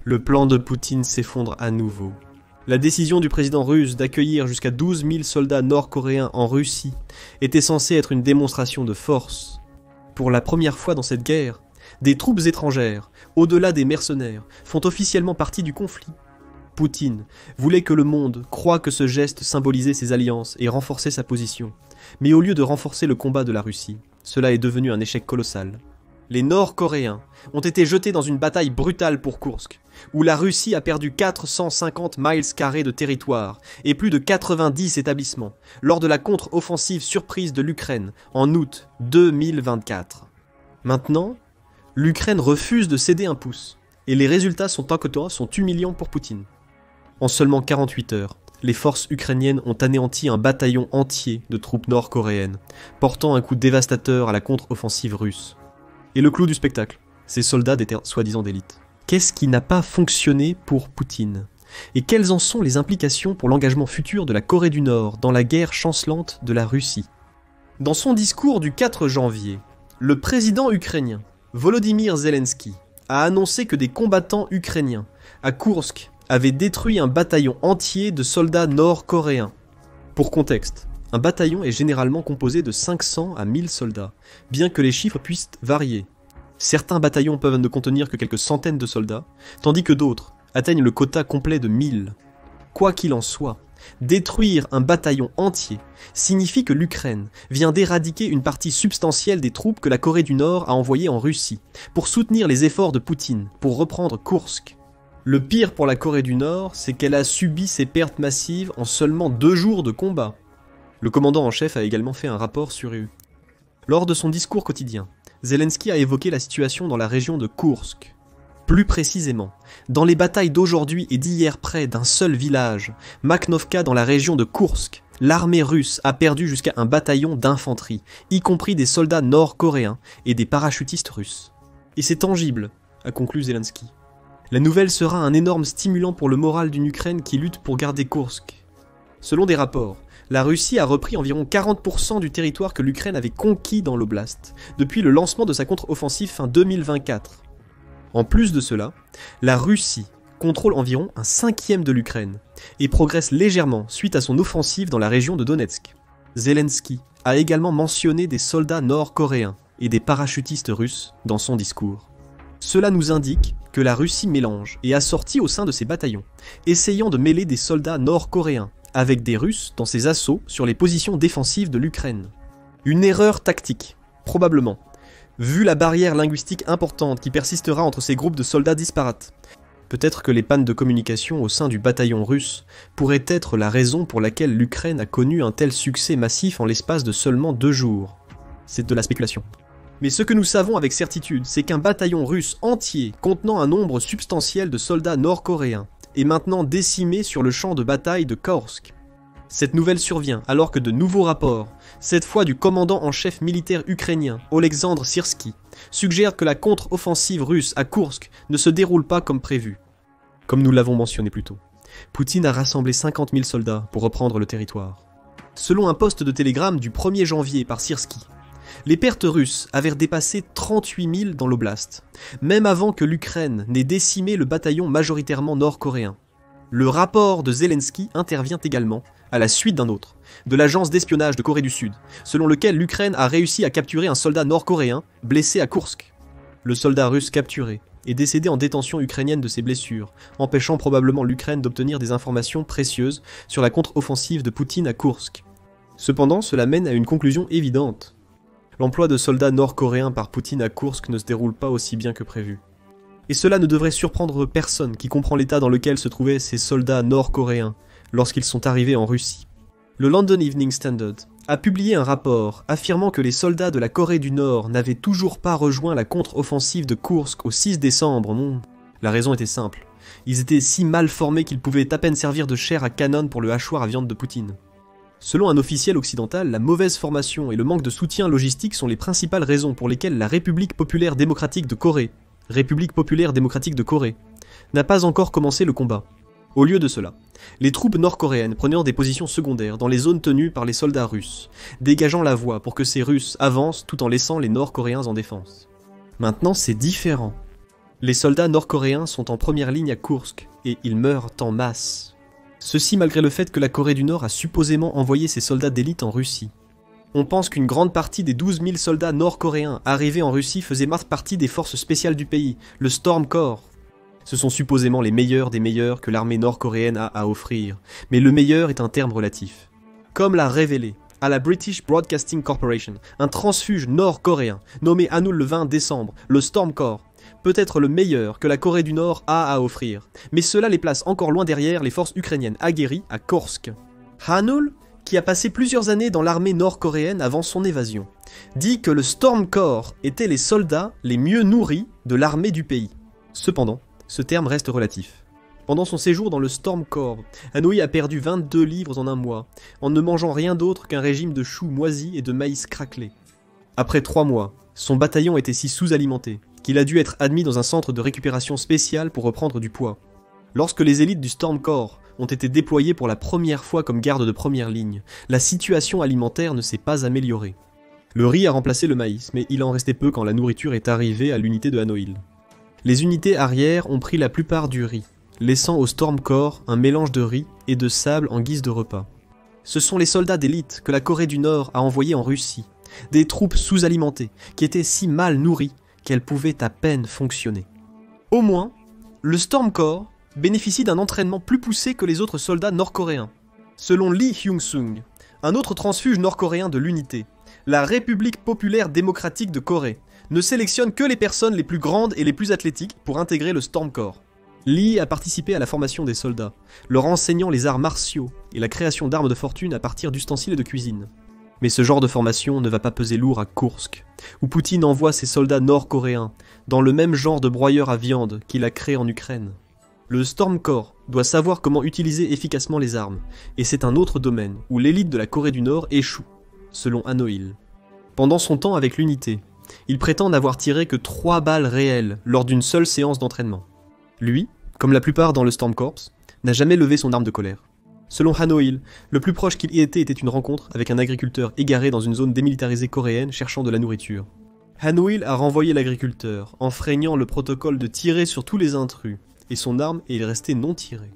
Le plan de Poutine s'effondre à nouveau. La décision du président russe d'accueillir jusqu'à 12 000 soldats nord-coréens en Russie était censée être une démonstration de force. Pour la première fois dans cette guerre, des troupes étrangères, au-delà des mercenaires, font officiellement partie du conflit. Poutine voulait que le monde croie que ce geste symbolisait ses alliances et renforçait sa position. Mais au lieu de renforcer le combat de la Russie, cela est devenu un échec colossal. Les Nord-Coréens ont été jetés dans une bataille brutale pour Koursk, où la Russie a perdu 450 miles carrés de territoire et plus de 90 établissements, lors de la contre-offensive surprise de l'Ukraine en août 2024. Maintenant, l'Ukraine refuse de céder un pouce, et les résultats sont humiliants pour Poutine. En seulement 48 heures, les forces ukrainiennes ont anéanti un bataillon entier de troupes nord-coréennes, portant un coup dévastateur à la contre-offensive russe. Et le clou du spectacle, ces soldats d'étaient soi-disant d'élite. Qu'est-ce qui n'a pas fonctionné pour Poutine? Et quelles en sont les implications pour l'engagement futur de la Corée du Nord dans la guerre chancelante de la Russie? Dans son discours du 4 janvier, le président ukrainien, Volodymyr Zelensky, a annoncé que des combattants ukrainiens à Koursk avaient détruit un bataillon entier de soldats nord-coréens. Pour contexte, un bataillon est généralement composé de 500 à 1000 soldats, bien que les chiffres puissent varier. Certains bataillons peuvent ne contenir que quelques centaines de soldats, tandis que d'autres atteignent le quota complet de 1000. Quoi qu'il en soit, détruire un bataillon entier signifie que l'Ukraine vient d'éradiquer une partie substantielle des troupes que la Corée du Nord a envoyées en Russie, pour soutenir les efforts de Poutine, pour reprendre Koursk. Le pire pour la Corée du Nord, c'est qu'elle a subi ces pertes massives en seulement 2 jours de combat. Le commandant en chef a également fait un rapport sur eux. Lors de son discours quotidien, Zelensky a évoqué la situation dans la région de Koursk. Plus précisément, dans les batailles d'aujourd'hui et d'hier près d'un seul village, Makhnovka dans la région de Koursk, l'armée russe a perdu jusqu'à un bataillon d'infanterie, y compris des soldats nord-coréens et des parachutistes russes. Et c'est tangible, a conclu Zelensky. La nouvelle sera un énorme stimulant pour le moral d'une Ukraine qui lutte pour garder Koursk. Selon des rapports, la Russie a repris environ 40% du territoire que l'Ukraine avait conquis dans l'oblast, depuis le lancement de sa contre-offensive fin 2024. En plus de cela, la Russie contrôle environ un 1/5 de l'Ukraine, et progresse légèrement suite à son offensive dans la région de Donetsk. Zelensky a également mentionné des soldats nord-coréens et des parachutistes russes dans son discours. Cela nous indique que la Russie mélange et assortit au sein de ses bataillons, essayant de mêler des soldats nord-coréens avec des Russes dans ses assauts sur les positions défensives de l'Ukraine. Une erreur tactique, probablement, vu la barrière linguistique importante qui persistera entre ces groupes de soldats disparates. Peut-être que les pannes de communication au sein du bataillon russe pourraient être la raison pour laquelle l'Ukraine a connu un tel succès massif en l'espace de seulement 2 jours. C'est de la spéculation. Mais ce que nous savons avec certitude, c'est qu'un bataillon russe entier contenant un nombre substantiel de soldats nord-coréens est maintenant décimé sur le champ de bataille de Koursk. Cette nouvelle survient alors que de nouveaux rapports, cette fois du commandant en chef militaire ukrainien, Oleksandr Syrsky, suggèrent que la contre-offensive russe à Koursk ne se déroule pas comme prévu. Comme nous l'avons mentionné plus tôt, Poutine a rassemblé 50 000 soldats pour reprendre le territoire. Selon un poste de télégramme du 1er janvier par Syrsky, les pertes russes avaient dépassé 38 000 dans l'oblast, même avant que l'Ukraine n'ait décimé le bataillon majoritairement nord-coréen. Le rapport de Zelensky intervient également, à la suite d'un autre, de l'agence d'espionnage de Corée du Sud, selon lequel l'Ukraine a réussi à capturer un soldat nord-coréen blessé à Koursk. Le soldat russe capturé est décédé en détention ukrainienne de ses blessures, empêchant probablement l'Ukraine d'obtenir des informations précieuses sur la contre-offensive de Poutine à Koursk. Cependant, cela mène à une conclusion évidente. L'emploi de soldats nord-coréens par Poutine à Koursk ne se déroule pas aussi bien que prévu. Et cela ne devrait surprendre personne qui comprend l'état dans lequel se trouvaient ces soldats nord-coréens lorsqu'ils sont arrivés en Russie. Le London Evening Standard a publié un rapport affirmant que les soldats de la Corée du Nord n'avaient toujours pas rejoint la contre-offensive de Koursk au 6 décembre. Non. La raison était simple. Ils étaient si mal formés qu'ils pouvaient à peine servir de chair à canon pour le hachoir à viande de Poutine. Selon un officiel occidental, la mauvaise formation et le manque de soutien logistique sont les principales raisons pour lesquelles la République populaire démocratique de Corée, n'a pas encore commencé le combat. Au lieu de cela, les troupes nord-coréennes prenaient des positions secondaires dans les zones tenues par les soldats russes, dégageant la voie pour que ces Russes avancent tout en laissant les Nord-Coréens en défense. Maintenant, c'est différent. Les soldats nord-coréens sont en première ligne à Koursk, et ils meurent en masse. Ceci malgré le fait que la Corée du Nord a supposément envoyé ses soldats d'élite en Russie. On pense qu'une grande partie des 12 000 soldats nord-coréens arrivés en Russie faisaient partie des forces spéciales du pays, le Storm Corps. Ce sont supposément les meilleurs des meilleurs que l'armée nord-coréenne a à offrir, mais le meilleur est un terme relatif. Comme l'a révélé à la British Broadcasting Corporation, un transfuge nord-coréen nommé Hanul le 20 décembre, le Storm Corps, peut être le meilleur que la Corée du Nord a à offrir, mais cela les place encore loin derrière les forces ukrainiennes aguerries à Kursk. Hanul, qui a passé plusieurs années dans l'armée nord-coréenne avant son évasion, dit que le Storm Corps était les soldats les mieux nourris de l'armée du pays. Cependant, ce terme reste relatif. Pendant son séjour dans le Storm Corps, Hanoi a perdu 22 livres en un mois, en ne mangeant rien d'autre qu'un régime de choux moisis et de maïs craquelé. Après 3 mois, son bataillon était si sous-alimenté qu'il a dû être admis dans un centre de récupération spécial pour reprendre du poids. Lorsque les élites du Storm Corps ont été déployées pour la première fois comme garde de première ligne, la situation alimentaire ne s'est pas améliorée. Le riz a remplacé le maïs, mais il en restait peu quand la nourriture est arrivée à l'unité de Hanoïl. Les unités arrières ont pris la plupart du riz, laissant au Storm Corps un mélange de riz et de sable en guise de repas. Ce sont les soldats d'élite que la Corée du Nord a envoyés en Russie, des troupes sous-alimentées, qui étaient si mal nourries qu'elles pouvaient à peine fonctionner. Au moins, le Storm Corps bénéficie d'un entraînement plus poussé que les autres soldats nord-coréens. Selon Lee Hyung-sung, un autre transfuge nord-coréen de l'unité, la République populaire démocratique de Corée ne sélectionne que les personnes les plus grandes et les plus athlétiques pour intégrer le Storm Corps. Lee a participé à la formation des soldats, leur enseignant les arts martiaux et la création d'armes de fortune à partir d'ustensiles de cuisine. Mais ce genre de formation ne va pas peser lourd à Koursk, où Poutine envoie ses soldats nord-coréens dans le même genre de broyeur à viande qu'il a créé en Ukraine. Le Storm Corps doit savoir comment utiliser efficacement les armes, et c'est un autre domaine où l'élite de la Corée du Nord échoue, selon Hanoïl. Pendant son temps avec l'unité, il prétend n'avoir tiré que 3 balles réelles lors d'une seule séance d'entraînement. Lui, comme la plupart dans le Storm Corps, n'a jamais levé son arme de colère. Selon Hanoïl, le plus proche qu'il y était une rencontre avec un agriculteur égaré dans une zone démilitarisée coréenne cherchant de la nourriture. Hanoïl a renvoyé l'agriculteur, enfreignant le protocole de tirer sur tous les intrus, et son arme est restée non tirée.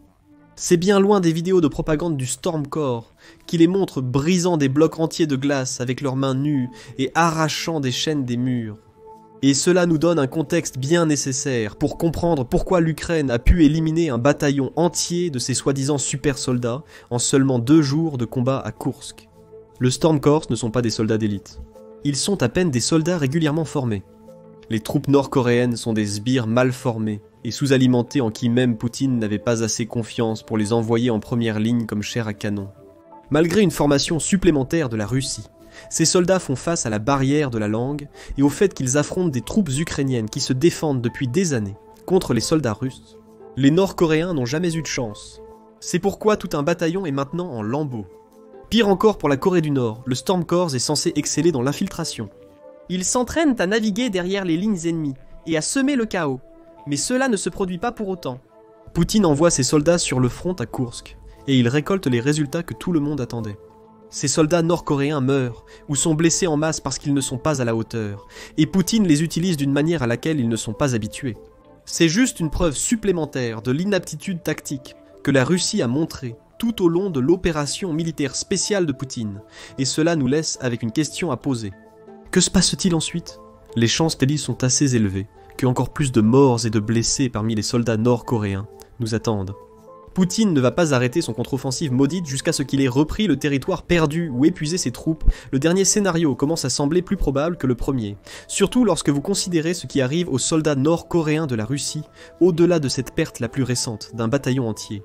C'est bien loin des vidéos de propagande du Storm Corps, qui les montrent brisant des blocs entiers de glace avec leurs mains nues et arrachant des chaînes des murs. Et cela nous donne un contexte bien nécessaire pour comprendre pourquoi l'Ukraine a pu éliminer un bataillon entier de ses soi-disant super soldats en seulement 2 jours de combat à Koursk. Le Storm Corps ne sont pas des soldats d'élite. Ils sont à peine des soldats régulièrement formés. Les troupes nord-coréennes sont des sbires mal formés et sous-alimentés en qui même Poutine n'avait pas assez confiance pour les envoyer en première ligne comme chair à canon. Malgré une formation supplémentaire de la Russie, ces soldats font face à la barrière de la langue et au fait qu'ils affrontent des troupes ukrainiennes qui se défendent depuis des années contre les soldats russes. Les Nord-Coréens n'ont jamais eu de chance. C'est pourquoi tout un bataillon est maintenant en lambeaux. Pire encore pour la Corée du Nord, le Storm Corps est censé exceller dans l'infiltration. Ils s'entraînent à naviguer derrière les lignes ennemies et à semer le chaos, mais cela ne se produit pas pour autant. Poutine envoie ses soldats sur le front à Koursk, et il récolte les résultats que tout le monde attendait. Ces soldats nord-coréens meurent, ou sont blessés en masse parce qu'ils ne sont pas à la hauteur, et Poutine les utilise d'une manière à laquelle ils ne sont pas habitués. C'est juste une preuve supplémentaire de l'inaptitude tactique que la Russie a montrée tout au long de l'opération militaire spéciale de Poutine, et cela nous laisse avec une question à poser. Que se passe-t-il ensuite ? Les chances sont assez élevées que encore plus de morts et de blessés parmi les soldats nord-coréens nous attendent. Poutine ne va pas arrêter son contre-offensive maudite jusqu'à ce qu'il ait repris le territoire perdu ou épuisé ses troupes. Le dernier scénario commence à sembler plus probable que le premier, surtout lorsque vous considérez ce qui arrive aux soldats nord-coréens de la Russie, au-delà de cette perte la plus récente d'un bataillon entier.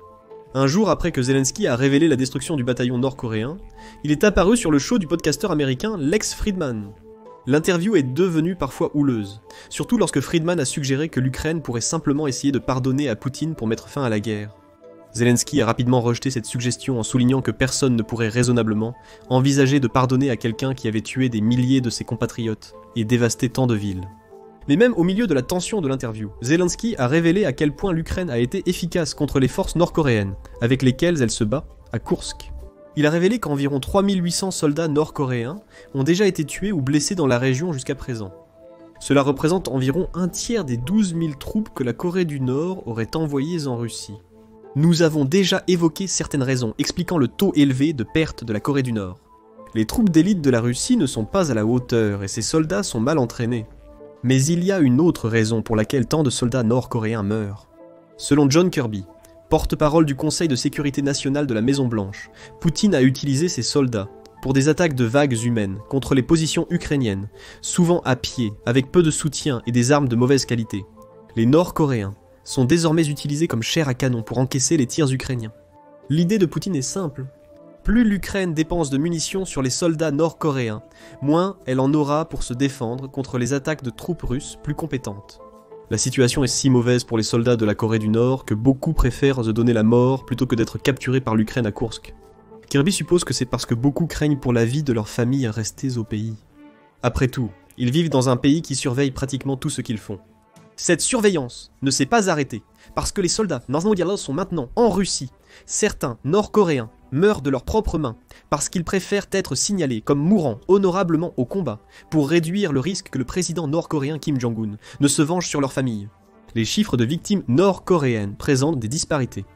Un jour après que Zelensky a révélé la destruction du bataillon nord-coréen, il est apparu sur le show du podcasteur américain Lex Fridman. L'interview est devenue parfois houleuse, surtout lorsque Friedman a suggéré que l'Ukraine pourrait simplement essayer de pardonner à Poutine pour mettre fin à la guerre. Zelensky a rapidement rejeté cette suggestion en soulignant que personne ne pourrait raisonnablement envisager de pardonner à quelqu'un qui avait tué des milliers de ses compatriotes et dévasté tant de villes. Mais même au milieu de la tension de l'interview, Zelensky a révélé à quel point l'Ukraine a été efficace contre les forces nord-coréennes, avec lesquelles elle se bat à Koursk. Il a révélé qu'environ 3800 soldats nord-coréens ont déjà été tués ou blessés dans la région jusqu'à présent. Cela représente environ un tiers des 12 000 troupes que la Corée du Nord aurait envoyées en Russie. Nous avons déjà évoqué certaines raisons expliquant le taux élevé de perte de la Corée du Nord. Les troupes d'élite de la Russie ne sont pas à la hauteur et ses soldats sont mal entraînés. Mais il y a une autre raison pour laquelle tant de soldats nord-coréens meurent. Selon John Kirby, porte-parole du Conseil de sécurité nationale de la Maison-Blanche, Poutine a utilisé ses soldats pour des attaques de vagues humaines contre les positions ukrainiennes, souvent à pied, avec peu de soutien et des armes de mauvaise qualité. Les Nord-Coréens sont désormais utilisés comme chair à canon pour encaisser les tirs ukrainiens. L'idée de Poutine est simple. Plus l'Ukraine dépense de munitions sur les soldats nord-coréens, moins elle en aura pour se défendre contre les attaques de troupes russes plus compétentes. La situation est si mauvaise pour les soldats de la Corée du Nord que beaucoup préfèrent se donner la mort plutôt que d'être capturés par l'Ukraine à Koursk. Kirby suppose que c'est parce que beaucoup craignent pour la vie de leurs familles restées au pays. Après tout, ils vivent dans un pays qui surveille pratiquement tout ce qu'ils font. Cette surveillance ne s'est pas arrêtée, parce que les soldats nord-coréens sont maintenant en Russie. Certains nord-coréens meurent de leurs propres mains, parce qu'ils préfèrent être signalés comme mourant honorablement au combat, pour réduire le risque que le président nord-coréen Kim Jong-un ne se venge sur leur famille. Les chiffres de victimes nord-coréennes présentent des disparités.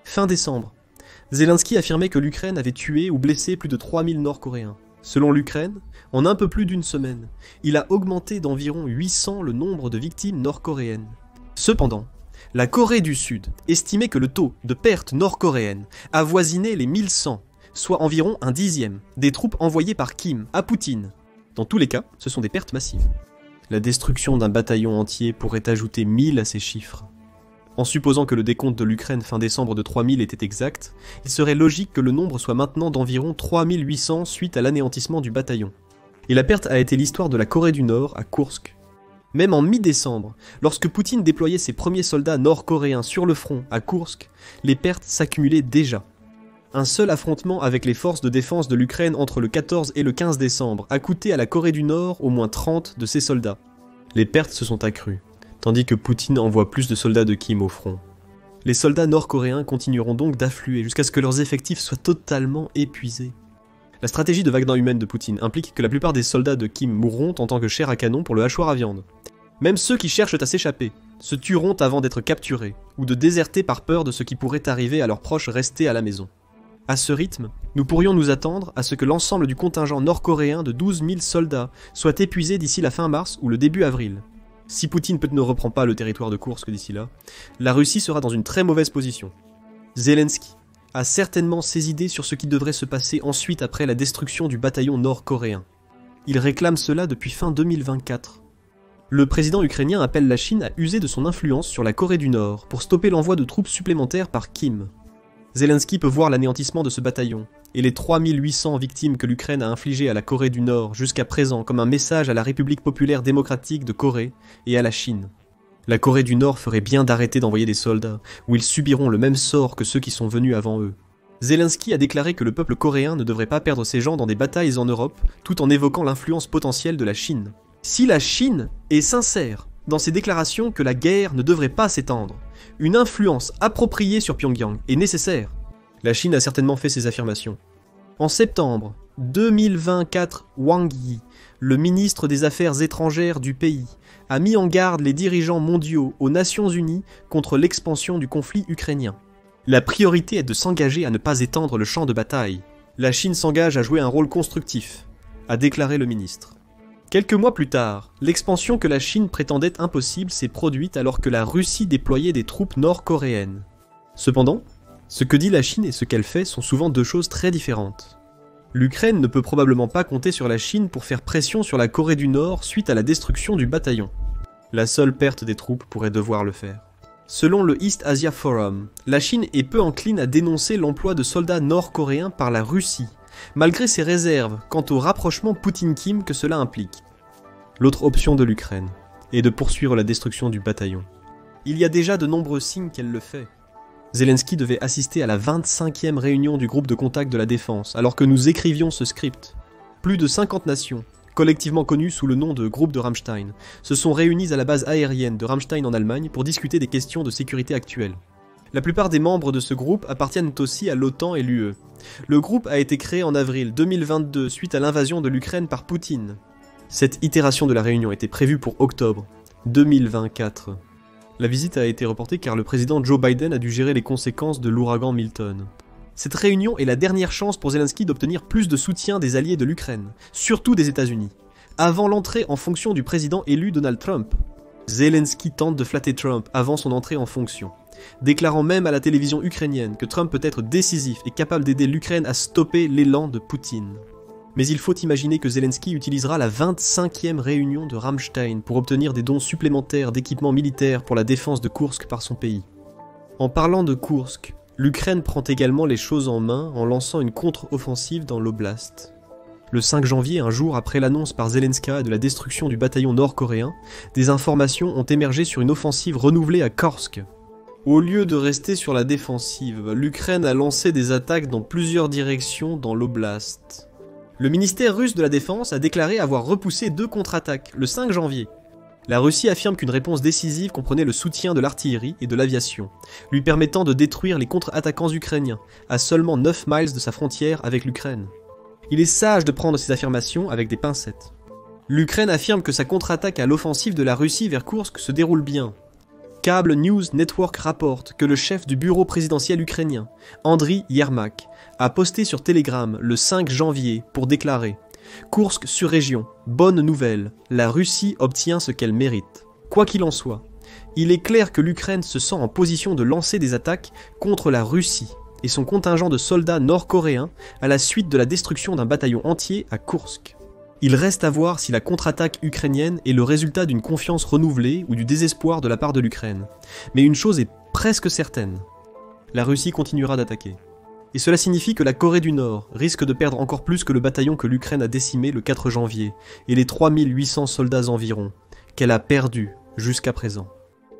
Fin décembre, Zelensky affirmait que l'Ukraine avait tué ou blessé plus de 3000 nord-coréens. Selon l'Ukraine, en un peu plus d'une semaine, il a augmenté d'environ 800 le nombre de victimes nord-coréennes. Cependant, la Corée du Sud estimait que le taux de perte nord-coréenne avoisinait les 1100, soit environ un dixième, des troupes envoyées par Kim à Poutine. Dans tous les cas, ce sont des pertes massives. La destruction d'un bataillon entier pourrait ajouter 1000 à ces chiffres. En supposant que le décompte de l'Ukraine fin décembre de 3000 était exact, il serait logique que le nombre soit maintenant d'environ 3800 suite à l'anéantissement du bataillon. Et la perte a été l'histoire de la Corée du Nord à Koursk. Même en mi-décembre, lorsque Poutine déployait ses premiers soldats nord-coréens sur le front à Koursk, les pertes s'accumulaient déjà. Un seul affrontement avec les forces de défense de l'Ukraine entre le 14 et le 15 décembre a coûté à la Corée du Nord au moins 30 de ses soldats. Les pertes se sont accrues, tandis que Poutine envoie plus de soldats de Kim au front. Les soldats nord-coréens continueront donc d'affluer jusqu'à ce que leurs effectifs soient totalement épuisés. La stratégie de vague humaine de Poutine implique que la plupart des soldats de Kim mourront en tant que chair à canon pour le hachoir à viande. Même ceux qui cherchent à s'échapper se tueront avant d'être capturés, ou de déserter par peur de ce qui pourrait arriver à leurs proches restés à la maison. À ce rythme, nous pourrions nous attendre à ce que l'ensemble du contingent nord-coréen de 12 000 soldats soit épuisé d'ici la fin mars ou le début avril. Si Poutine ne reprend pas le territoire de Koursk d'ici là, la Russie sera dans une très mauvaise position. Zelensky a certainement ses idées sur ce qui devrait se passer ensuite après la destruction du bataillon nord-coréen. Il réclame cela depuis fin 2024. Le président ukrainien appelle la Chine à user de son influence sur la Corée du Nord pour stopper l'envoi de troupes supplémentaires par Kim. Zelensky peut voir l'anéantissement de ce bataillon et les 3800 victimes que l'Ukraine a infligées à la Corée du Nord jusqu'à présent comme un message à la République populaire démocratique de Corée et à la Chine. La Corée du Nord ferait bien d'arrêter d'envoyer des soldats, où ils subiront le même sort que ceux qui sont venus avant eux. Zelensky a déclaré que le peuple coréen ne devrait pas perdre ses gens dans des batailles en Europe, tout en évoquant l'influence potentielle de la Chine. Si la Chine est sincère dans ses déclarations que la guerre ne devrait pas s'étendre, une influence appropriée sur Pyongyang est nécessaire. La Chine a certainement fait ces affirmations. En septembre 2024, Wang Yi, le ministre des Affaires étrangères du pays, a mis en garde les dirigeants mondiaux aux Nations Unies contre l'expansion du conflit ukrainien. La priorité est de s'engager à ne pas étendre le champ de bataille. La Chine s'engage à jouer un rôle constructif, a déclaré le ministre. Quelques mois plus tard, l'expansion que la Chine prétendait impossible s'est produite alors que la Russie déployait des troupes nord-coréennes. Cependant, ce que dit la Chine et ce qu'elle fait sont souvent deux choses très différentes. L'Ukraine ne peut probablement pas compter sur la Chine pour faire pression sur la Corée du Nord suite à la destruction du bataillon. La seule perte des troupes pourrait devoir le faire. Selon le East Asia Forum, la Chine est peu encline à dénoncer l'emploi de soldats nord-coréens par la Russie, malgré ses réserves quant au rapprochement Poutine-Kim que cela implique. L'autre option de l'Ukraine est de poursuivre la destruction du bataillon. Il y a déjà de nombreux signes qu'elle le fait. Zelensky devait assister à la 25e réunion du groupe de contact de la défense, alors que nous écrivions ce script. Plus de 50 nations, collectivement connues sous le nom de groupe de Rammstein, se sont réunies à la base aérienne de Rammstein en Allemagne pour discuter des questions de sécurité actuelles. La plupart des membres de ce groupe appartiennent aussi à l'OTAN et l'UE. Le groupe a été créé en avril 2022 suite à l'invasion de l'Ukraine par Poutine. Cette itération de la réunion était prévue pour octobre 2024. La visite a été reportée car le président Joe Biden a dû gérer les conséquences de l'ouragan Milton. Cette réunion est la dernière chance pour Zelensky d'obtenir plus de soutien des alliés de l'Ukraine, surtout des États-Unis, avant l'entrée en fonction du président élu Donald Trump. Zelensky tente de flatter Trump avant son entrée en fonction, déclarant même à la télévision ukrainienne que Trump peut être décisif et capable d'aider l'Ukraine à stopper l'élan de Poutine. Mais il faut imaginer que Zelensky utilisera la 25e réunion de Ramstein pour obtenir des dons supplémentaires d'équipements militaires pour la défense de Koursk par son pays. En parlant de Koursk, l'Ukraine prend également les choses en main en lançant une contre-offensive dans l'oblast. Le 5 janvier, un jour après l'annonce par Zelensky de la destruction du bataillon nord-coréen, des informations ont émergé sur une offensive renouvelée à Kursk. Au lieu de rester sur la défensive, l'Ukraine a lancé des attaques dans plusieurs directions dans l'oblast. Le ministère russe de la Défense a déclaré avoir repoussé 2 contre-attaques le 5 janvier. La Russie affirme qu'une réponse décisive comprenait le soutien de l'artillerie et de l'aviation, lui permettant de détruire les contre-attaquants ukrainiens, à seulement 9 miles de sa frontière avec l'Ukraine. Il est sage de prendre ces affirmations avec des pincettes. L'Ukraine affirme que sa contre-attaque à l'offensive de la Russie vers Koursk se déroule bien. Cable News Network rapporte que le chef du bureau présidentiel ukrainien, Andriy Yermak, a posté sur Telegram le 5 janvier pour déclarer « Koursk sur région, bonne nouvelle, la Russie obtient ce qu'elle mérite. Quoi qu'il en soit, il est clair que l'Ukraine se sent en position de lancer des attaques contre la Russie et son contingent de soldats nord-coréens à la suite de la destruction d'un bataillon entier à Koursk. Il reste à voir si la contre-attaque ukrainienne est le résultat d'une confiance renouvelée ou du désespoir de la part de l'Ukraine. Mais une chose est presque certaine, la Russie continuera d'attaquer. Et cela signifie que la Corée du Nord risque de perdre encore plus que le bataillon que l'Ukraine a décimé le 4 janvier, et les 3800 soldats environ, qu'elle a perdus jusqu'à présent.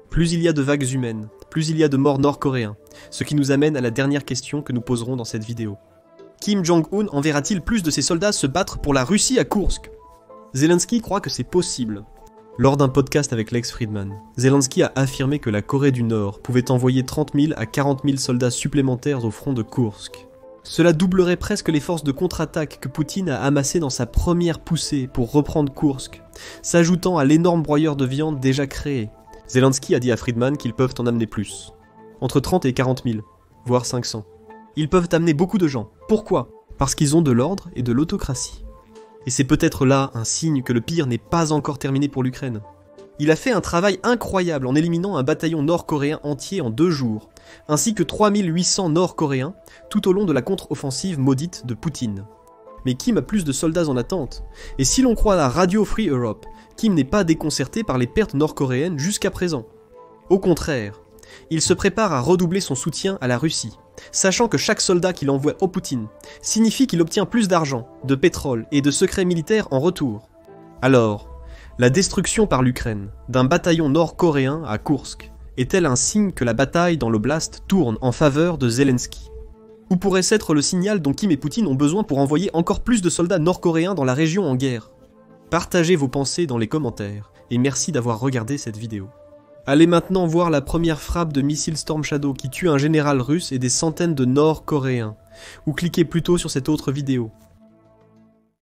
Plus il y a de vagues humaines, plus il y a de morts nord-coréens, ce qui nous amène à la dernière question que nous poserons dans cette vidéo. Kim Jong-un enverra-t-il plus de ses soldats se battre pour la Russie à Koursk? Zelensky croit que c'est possible. Lors d'un podcast avec Lex Fridman, Zelensky a affirmé que la Corée du Nord pouvait envoyer 30 000 à 40 000 soldats supplémentaires au front de Koursk. Cela doublerait presque les forces de contre-attaque que Poutine a amassées dans sa première poussée pour reprendre Koursk, s'ajoutant à l'énorme broyeur de viande déjà créé. Zelensky a dit à Fridman qu'ils peuvent en amener plus. Entre 30 et 40 000, voire 500. Ils peuvent amener beaucoup de gens. Pourquoi? Parce qu'ils ont de l'ordre et de l'autocratie. Et c'est peut-être là un signe que le pire n'est pas encore terminé pour l'Ukraine. Il a fait un travail incroyable en éliminant un bataillon nord-coréen entier en 2 jours, ainsi que 3800 nord-coréens tout au long de la contre-offensive maudite de Poutine. Mais Kim a plus de soldats en attente, et si l'on croit à Radio Free Europe, Kim n'est pas déconcerté par les pertes nord-coréennes jusqu'à présent. Au contraire, il se prépare à redoubler son soutien à la Russie, sachant que chaque soldat qu'il envoie au Poutine signifie qu'il obtient plus d'argent, de pétrole et de secrets militaires en retour. Alors, la destruction par l'Ukraine d'un bataillon nord-coréen à Koursk est-elle un signe que la bataille dans l'oblast tourne en faveur de Zelensky? Ou pourrait-ce être le signal dont Kim et Poutine ont besoin pour envoyer encore plus de soldats nord-coréens dans la région en guerre? Partagez vos pensées dans les commentaires, et merci d'avoir regardé cette vidéo. Allez maintenant voir la première frappe de missile Storm Shadow qui tue un général russe et des centaines de nord-coréens, ou cliquez plutôt sur cette autre vidéo.